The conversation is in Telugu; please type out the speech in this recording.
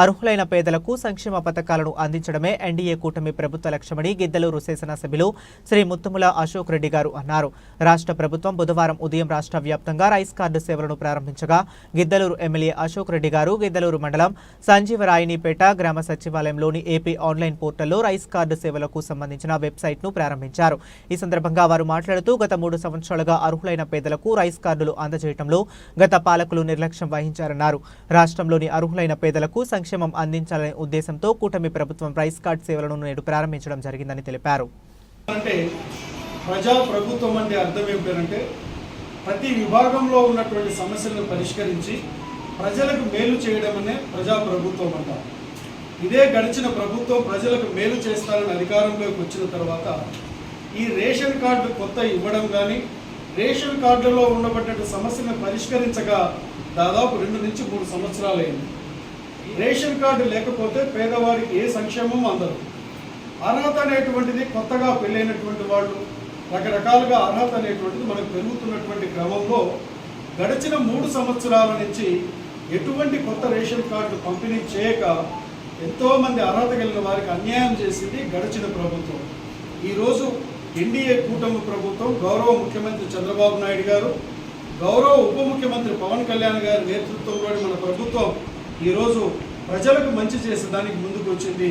అర్హులైన పేదలకు సంక్షేమ పథకాలను అందించడమే ఎన్డీఏ కూటమి ప్రభుత్వ లక్ష్యమని గిద్దలూరు శాసనసభ్యులు శ్రీ ముత్తుముల అశోక్ రెడ్డి గారు అన్నారు. రాష్ట్ర ప్రభుత్వం బుధవారం ఉదయం రాష్ట్ర వ్యాప్తంగా రైస్ కార్డు సేవలను ప్రారంభించగా గిద్దలూరు ఎమ్మెల్యే అశోక్ రెడ్డి గారు గిద్దలూరు మండలం సంజీవరాయినిపేట గ్రామ సచివాలయంలోని ఏపీ ఆన్లైన్ పోర్టల్లో రైస్ కార్డు సేవలకు సంబంధించిన వెబ్సైట్ను ప్రారంభించారు. ఈ సందర్భంగా వారు మాట్లాడుతూ గత 3 సంవత్సరాలుగా అర్హులైన పేదలకు రైస్ కార్డులు అందజేయడంలో గత పాలకులు నిర్లక్ష్యం వహించారన్నారు. రాష్ట్రంలోని అర్హులైన పేదలకు సంక్షేమం అందించాలనే ఉద్దేశంతో కూటమి ప్రభుత్వం రైస్ కార్డ్ సేవలను నేడు ప్రారంభించడం జరిగిందని తెలిపారు. అంటే ప్రజా ప్రభుత్వం అంటే అర్థం ఏమిటంటే ప్రతి విభాగంలో ఉన్నటువంటి సమస్యలను పరిష్కరించి ప్రజలకు మేలు చేయడం అనే ప్రజా ప్రభుత్వం అంటారు. ఇదే గడిచిన ప్రభుత్వం ప్రజలకు మేలు చేస్తారని అధికారంలోకి వచ్చిన తర్వాత ఈ రేషన్ కార్డు కొత్త ఇవ్వడం కానీ రేషన్ కార్డులో ఉండబడ్డ సమస్యను పరిష్కరించగా దాదాపు 2 నుంచి 3 సంవత్సరాలైంది. రేషన్ కార్డు లేకపోతే పేదవారికి ఏ సంక్షేమం అందదు. అర్హత అనేటువంటిది కొత్తగా పెళ్ళైనటువంటి వాళ్ళు రకరకాలుగా అర్హత అనేటువంటిది మనకు పెరుగుతున్నటువంటి క్రమంలో గడిచిన 3 సంవత్సరాల నుంచి ఎటువంటి కొత్త రేషన్ కార్డు పంపిణీ చేయక ఎంతోమంది అర్హత కలిగిన వారికి అన్యాయం చేసింది గడిచిన ప్రభుత్వం. ఈరోజు ఎన్డీఏ కూటమి ప్రభుత్వం గౌరవ ముఖ్యమంత్రి చంద్రబాబు నాయుడు గారు, గౌరవ ఉప ముఖ్యమంత్రి పవన్ కళ్యాణ్ గారి నేతృత్వంలోని మన ప్రభుత్వం ఈరోజు ప్రజలకు మంచి చేసే దానికి ముందుకు వచ్చింది.